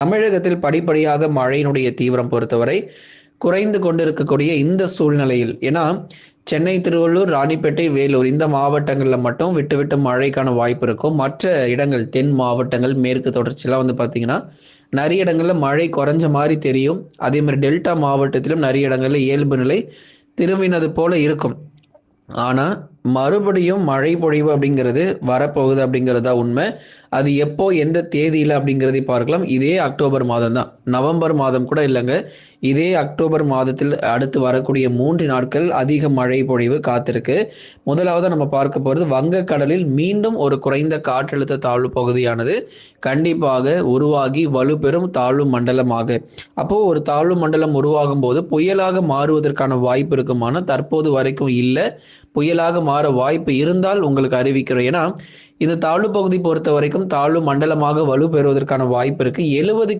தமிழகத்தில் படிப்படியாக மழையினுடைய தீவிரம் பொறுத்தவரை குறைந்து கொண்டிருக்கக்கூடிய இந்த சூழ்நிலையில், ஏன்னா சென்னை, திருவள்ளூர், ராணிப்பேட்டை, வேலூர் இந்த மாவட்டங்கள்ல மட்டும் விட்டு விட்டு மழைக்கான வாய்ப்பு இருக்கும். மற்ற இடங்கள் தென் மாவட்டங்கள், மேற்கு தொடர்ச்சிலாம் பார்த்தீங்கன்னா, நெறைய இடங்கள்ல மழை குறைஞ்ச மாரி தெரியும். அதே மாரி டெல்டா மாவட்டத்திலும் நெறைய இடங்கள்ல இயல்பு நிலை திரும்பினது போல இருக்கும். ஆனா, மறுபடியும் மழை பொழிவு அப்படிங்கிறது வரப்போகுது அப்படிங்கிறது தான் உண்மை. அது எப்போ, எந்த தேதியில அப்படிங்கிறதை பார்க்கலாம். இதே அக்டோபர் மாதம் தான். நவம்பர் மாதம் கூட இல்லங்க. இதே அக்டோபர் மாதத்தில் அடுத்து வரக்கூடிய 3 நாட்கள் அதிக மழை பொழிவு காத்திருக்கு. முதலாவதா நம்ம பார்க்க போறது வங்கக்கடலில் மீண்டும் ஒரு குறைந்த காற்றழுத்த தாழ்வு பகுதியானது கண்டிப்பாக உருவாகி வலுப்பெறும் தாழ்வு மண்டலமாக. அப்போ ஒரு தாழ்வு மண்டலம் உருவாகும்போது புயலாக மாறுவதற்கான வாய்ப்பு இருக்குமானா தற்போது வரைக்கும் இல்ல. புயலாக மாற வாய்ப்பு இருந்தால் உங்களுக்கு அறிவிக்கிறோம். ஏன்னா, இந்த தாழ்வு பகுதி பொறுத்தவரைக்கும் தாழ்வு மண்டலமாக வலுப்பெறுவதற்கான வாய்ப்பு இருக்கு. 70